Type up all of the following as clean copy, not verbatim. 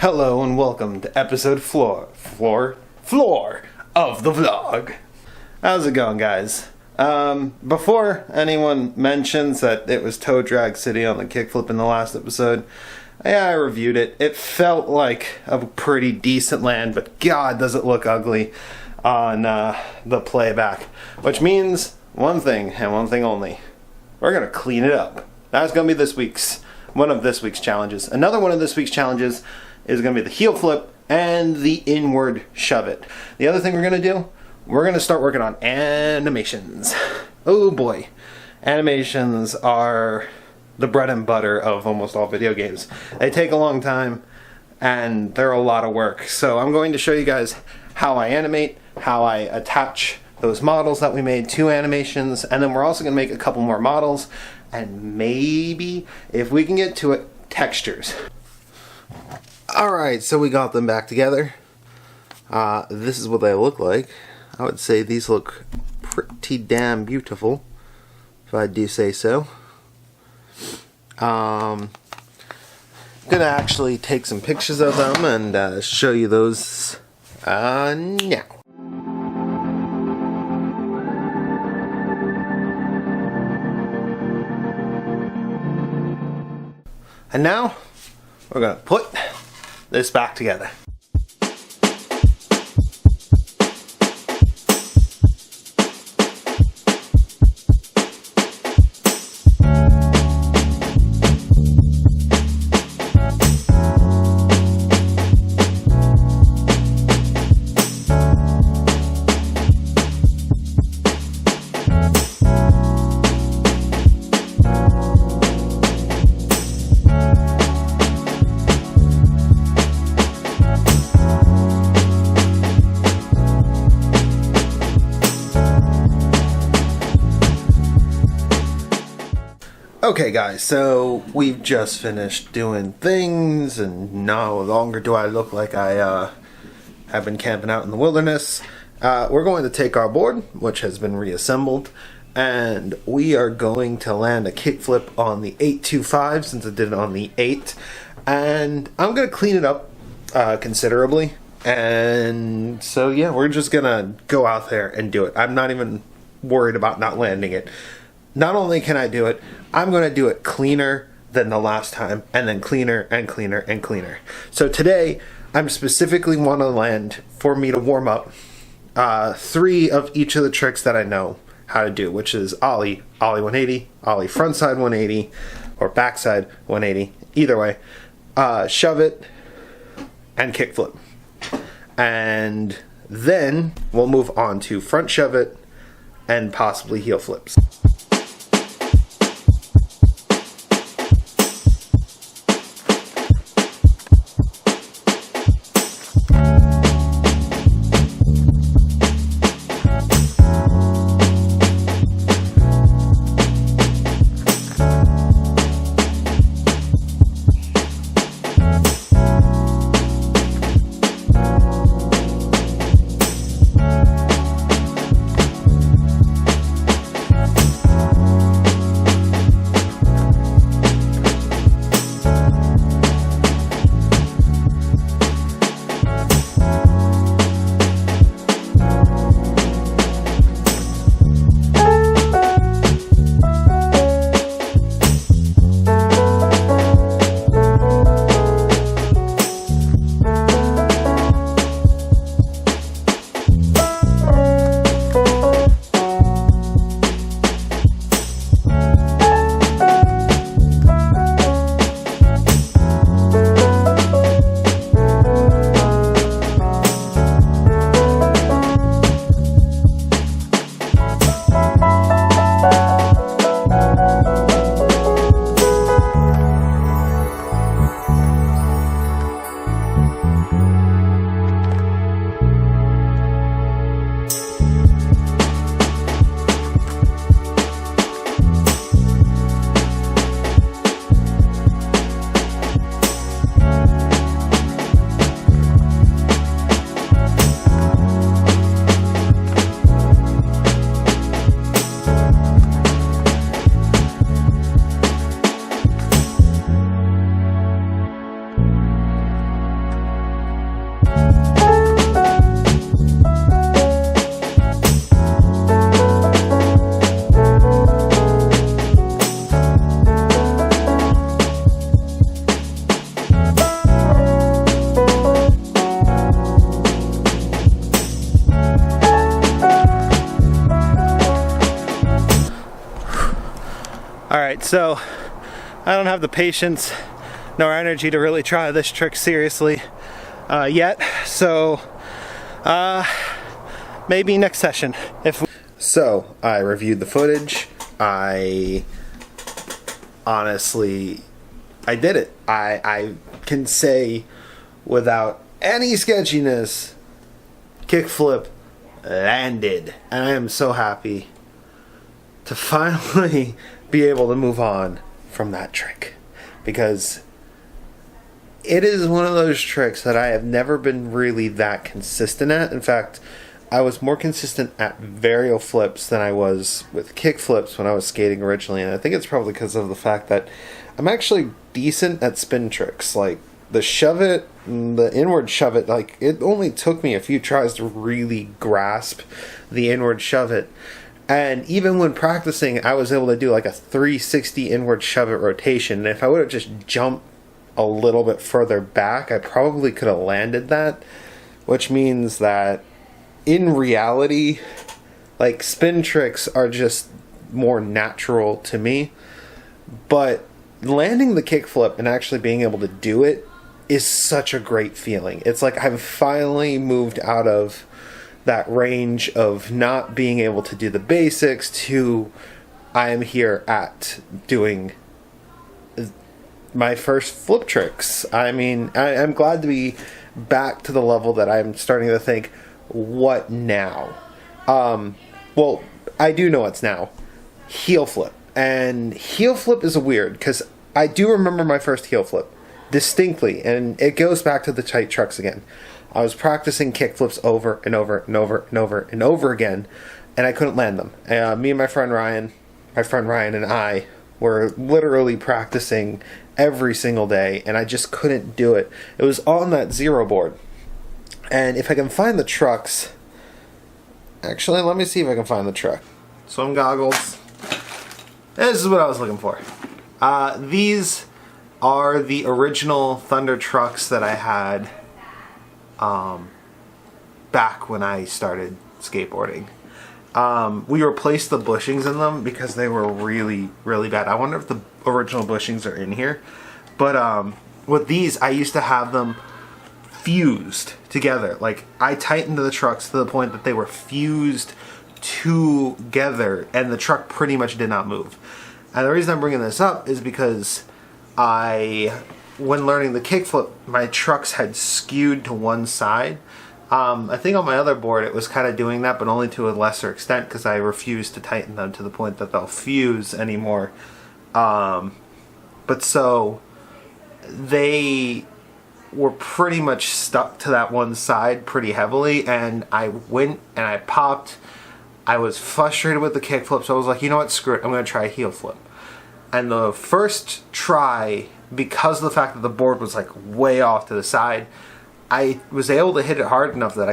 Hello and welcome to episode floor of the vlog. How's it going, guys? Before anyone mentions that it was Toe Drag City on the kickflip in the last episode, yeah, I reviewed it. It felt like a pretty decent land, but God, does it look ugly on the playback. Which means one thing, and one thing only. We're gonna clean it up. That's gonna be one of this week's challenges. Another one of this week's challenges is going to be the heel flip and the inward shove it. The other thing we're going to do, we're going to start working on animations. Oh boy. Animations are the bread and butter of almost all video games. They take a long time and they're a lot of work. So I'm going to show you guys how I animate, how I attach those models that we made to animations, and then we're also going to make a couple more models, and maybe, if we can get to it, textures. Alright, so we got them back together. This is what they look like. I would say these look pretty damn beautiful, if I do say so. I'm gonna actually take some pictures of them and show you those now. And now, we're gonna put this back together. Okay guys, so we've just finished doing things, and no longer do I look like I have been camping out in the wilderness. We're going to take our board, which has been reassembled, and we are going to land a kickflip on the 825 since I did it on the 8. And I'm going to clean it up considerably. And so yeah, we're just going to go out there and do it. I'm not even worried about not landing it. Not only can I do it, I'm going to do it cleaner than the last time, and then cleaner and cleaner and cleaner. So today, I'm specifically want to land for me to warm up 3 of each of the tricks that I know how to do, which is ollie, ollie 180, ollie frontside 180, or backside 180, either way, shove it, and kickflip. And then we'll move on to front shove it and possibly heel flips. Alright, so I don't have the patience nor energy to really try this trick seriously yet, so maybe next session. So I reviewed the footage. I did it. I can say without any sketchiness, kickflip landed, and I am so happy to finally be able to move on from that trick, because it is one of those tricks that I have never been really that consistent at. In fact, I was more consistent at varial flips than I was with kick flips when I was skating originally, and I think it's probably because of the fact that I'm actually decent at spin tricks. Like the shove it, the inward shove it, like it only took me a few tries to really grasp the inward shove it. And even when practicing, I was able to do like a 360 inward shove it rotation. And if I would have just jumped a little bit further back, I probably could have landed that. Which means that in reality, like spin tricks are just more natural to me. But landing the kickflip and actually being able to do it is such a great feeling. It's like I've finally moved out of that range of not being able to do the basics to I am here at doing my first flip tricks. I mean, I'm glad to be back to the level that I'm starting to think, what now? Well, I do know what's now. Heel flip. And heel flip is weird because I do remember my first heel flip distinctly, and it goes back to the tight trucks again. I was practicing kickflips over and over and over and over and over again, and I couldn't land them. Me and my friend Ryan and I were literally practicing every single day, and I just couldn't do it. It was on that zero board. And if I can find the trucks, actually, let me see if I can find the truck. Swim goggles. This is what I was looking for. These are the original Thunder trucks that I had back when I started skateboarding. We replaced the bushings in them because they were really, really bad. I wonder if the original bushings are in here. But with these, I used to have them fused together. Like, I tightened the trucks to the point that they were fused together, and the truck pretty much did not move. And the reason I'm bringing this up is because when learning the kickflip, my trucks had skewed to one side. I think on my other board it was kind of doing that, but only to a lesser extent because I refused to tighten them to the point that they'll fuse anymore. But so they were pretty much stuck to that one side pretty heavily, and I went and I popped. I was frustrated with the kickflip, so I was like, you know what, screw it, I'm going to try a heel flip. And the first try, because of the fact that the board was like way off to the side, I was able to hit it hard enough that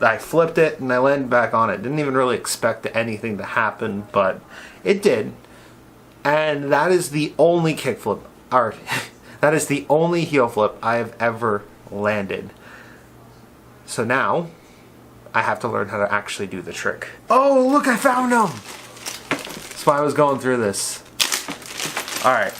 I flipped it and I landed back on it. Didn't even really expect anything to happen, but it did. And that is the only kickflip, or that is the only heel flip I have ever landed. So now I have to learn how to actually do the trick. Oh, look, I found them! That's why I was going through this. Alright.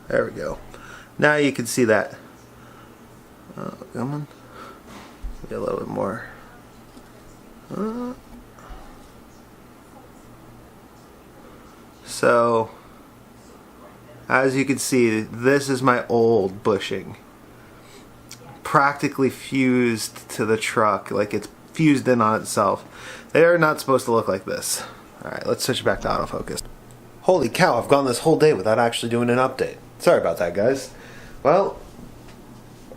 There we go. Now you can see that. Come on. Get a little bit more. So, as you can see, this is my old bushing. Practically fused to the truck, like it's fused in on itself. They are not supposed to look like this. Alright, let's switch back to autofocus. Holy cow, I've gone this whole day without actually doing an update. Sorry about that, guys. Well,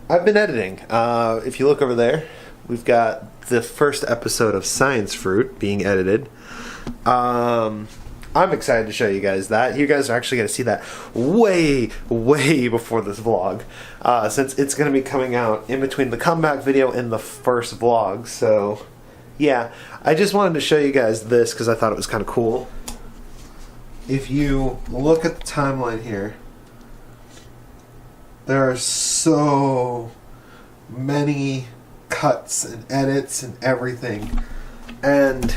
I've been editing. If you look over there, we've got the first episode of Science Fruit being edited. I'm excited to show you guys that. You guys are actually going to see that way, way before this vlog, since it's going to be coming out in between the comeback video and the first vlog. So, yeah, I just wanted to show you guys this because I thought it was kind of cool. If you look at the timeline here, there are so many cuts and edits and everything. And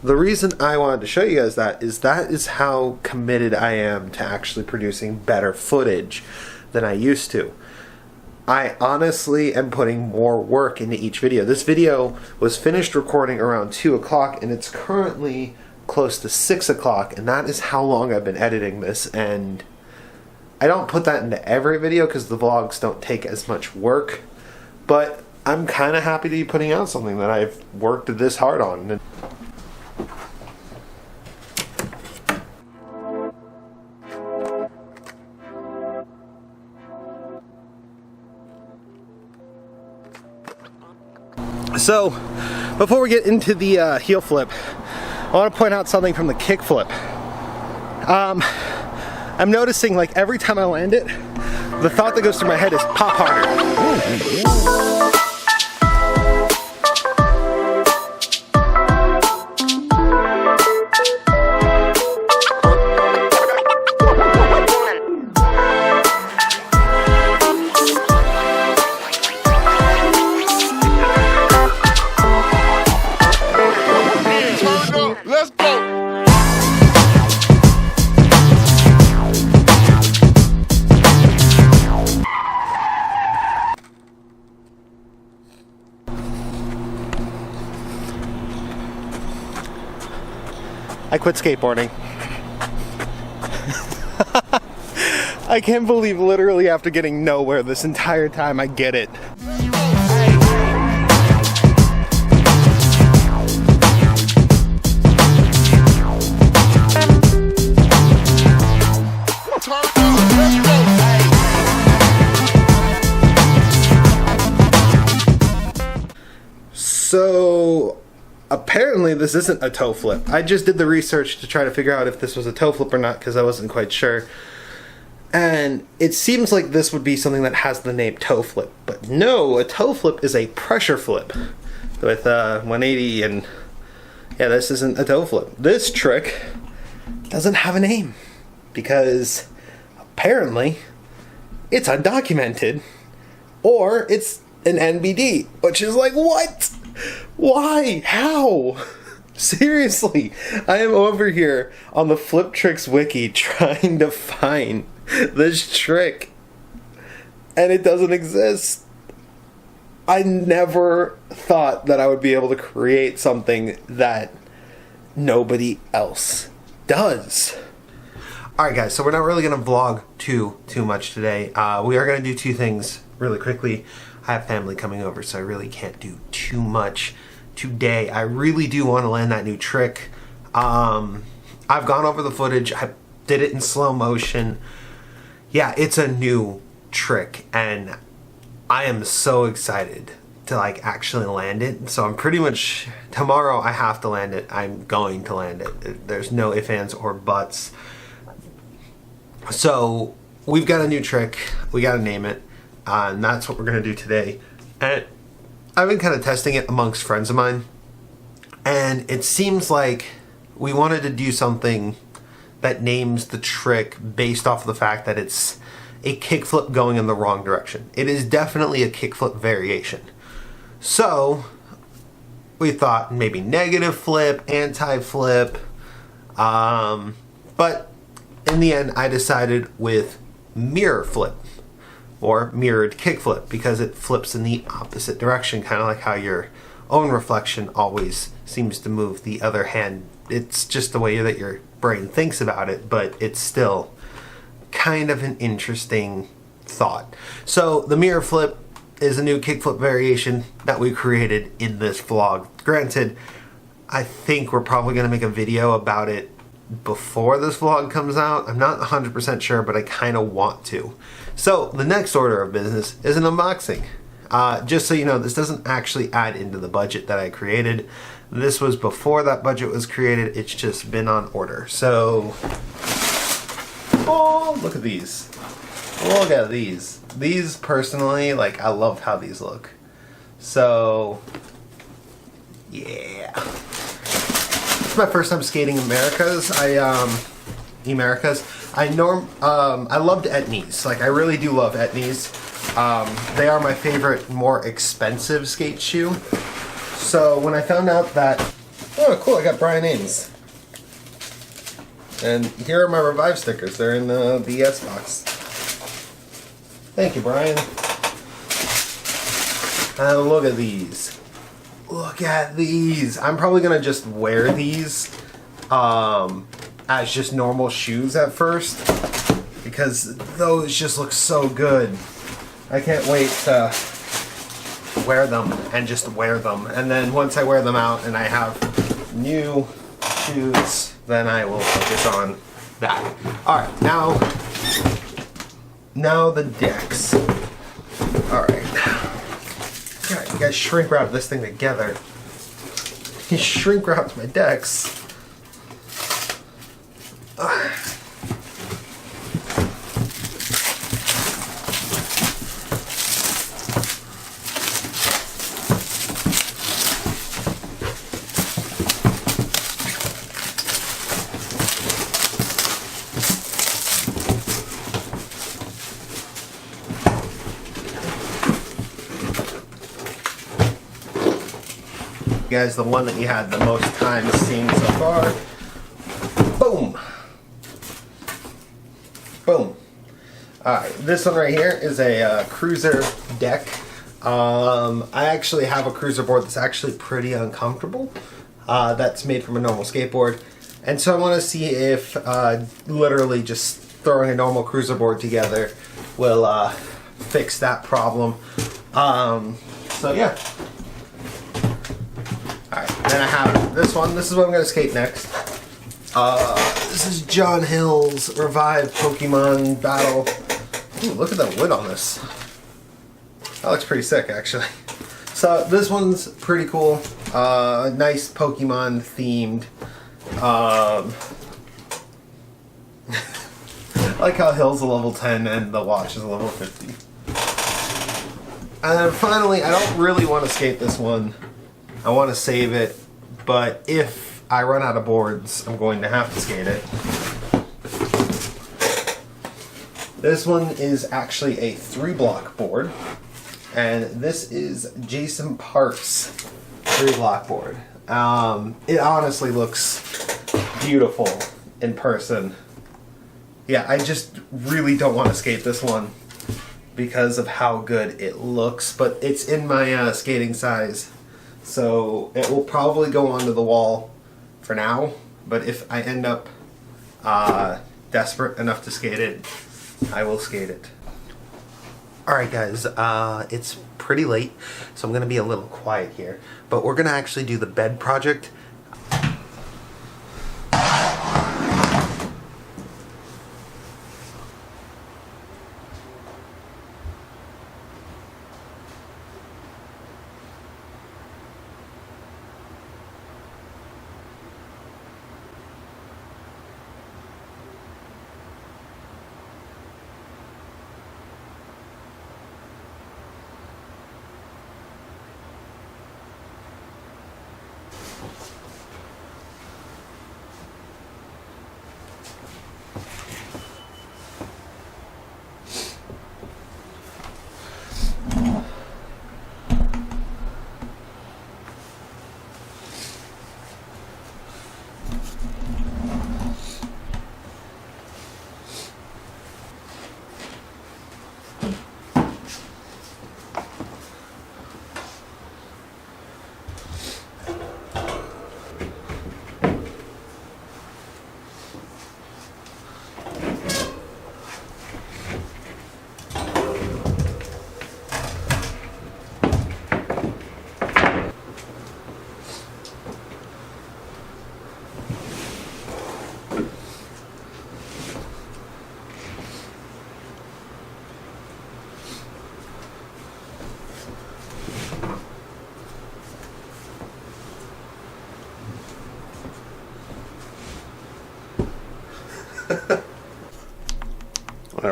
the reason I wanted to show you guys that is how committed I am to actually producing better footage than I used to. I honestly am putting more work into each video. This video was finished recording around 2 o'clock and it's currently close to 6 o'clock, and that is how long I've been editing this. And I don't put that into every video because the vlogs don't take as much work, but I'm kind of happy to be putting out something that I've worked this hard on. So, before we get into the heel flip, I want to point out something from the kick flip. I'm noticing, like, every time I land it, the thought that goes through my head is pop harder. Let's go! I quit skateboarding. I can't believe literally after getting nowhere this entire time I get it. So apparently this isn't a toe flip. I just did the research to try to figure out if this was a toe flip or not because I wasn't quite sure. And it seems like this would be something that has the name toe flip. But no, a toe flip is a pressure flip with 180, and yeah, this isn't a toe flip. This trick doesn't have a name because apparently it's undocumented or it's an NBD, which is like, what? Why? How? Seriously, I am over here on the Flip Tricks wiki trying to find this trick, and it doesn't exist. I never thought that I would be able to create something that nobody else does. Alright guys, so we're not really going to vlog too much today. We are going to do two things really quickly. I have family coming over, so I really can't do too much today. I really do want to land that new trick. I've gone over the footage. I did it in slow motion. Yeah, it's a new trick, and I am so excited to like actually land it. So I'm pretty much, tomorrow I have to land it. I'm going to land it. There's no ifs, ands, or buts. So we've got a new trick. We got to name it. And that's what we're going to do today. And I've been kind of testing it amongst friends of mine. And it seems like we wanted to do something that names the trick based off of the fact that it's a kickflip going in the wrong direction. It is definitely a kickflip variation. So we thought maybe negative flip, anti-flip. But in the end, I decided with mirror flip. Or mirrored kickflip, because it flips in the opposite direction, kind of like how your own reflection always seems to move the other hand. It's just the way that your brain thinks about it, but it's still kind of an interesting thought. So the mirror flip is a new kickflip variation that we created in this vlog. Granted, I think we're probably going to make a video about it before this vlog comes out. I'm not 100% sure, but I kind of want to. So the next order of business is an unboxing. Just so you know, this doesn't actually add into the budget that I created. This was before that budget was created. It's just been on order. So, oh, look at these. Look at these. These personally, like, I love how these look. So, yeah. It's my first time skating Americas. I loved Etnies. Like, I really do love Etnies. They are my favorite, more expensive skate shoe. So when I found out that, oh cool, I got Brian Ames. And here are my Revive stickers. They're in the BS box. Thank you, Brian. And look at these. Look at these. I'm probably gonna just wear these as just normal shoes at first, because those just look so good. I can't wait to wear them and just wear them. And then once I wear them out and I have new shoes, then I will focus on that. Alright, now the decks. Alright. God, you guys shrink wrap this thing together. You shrink wrapped my decks. Guys, the one that you had the most time seeing so far. Boom. Boom. Alright, this one right here is a cruiser deck. I actually have a cruiser board that's actually pretty uncomfortable. That's made from a normal skateboard. And so I want to see if literally just throwing a normal cruiser board together will fix that problem. So yeah. Alright, then I have this one. This is what I'm going to skate next. This is John Hill's Revive Pokemon Battle. Ooh, look at the wood on this. That looks pretty sick, actually. So this one's pretty cool. Nice Pokemon themed. I like how Hill's a level 10 and the watch is a level 50. And then finally, I don't really want to skate this one. I want to save it, but if I run out of boards, I'm going to have to skate it. This one is actually a 3-block board, and this is Jason Park's 3-block board. It honestly looks beautiful in person. Yeah, I just really don't want to skate this one because of how good it looks, but it's in my skating size. So it will probably go onto the wall for now, but if I end up desperate enough to skate it, I will skate it. Alright guys, it's pretty late, so I'm going to be a little quiet here, but we're going to actually do the bed project.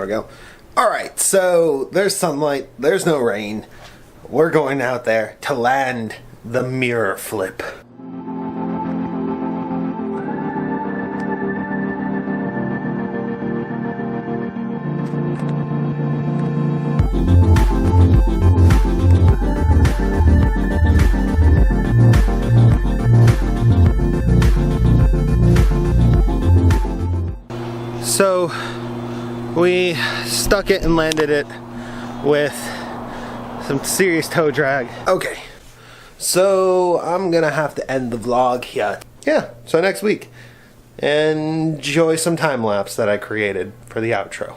we go. Alright, so there's sunlight, there's no rain. We're going out there to land the mirror flip. So we stuck it and landed it with some serious toe drag. Okay, so I'm gonna have to end the vlog here. Yeah, so next week. Enjoy some time lapse that I created for the outro.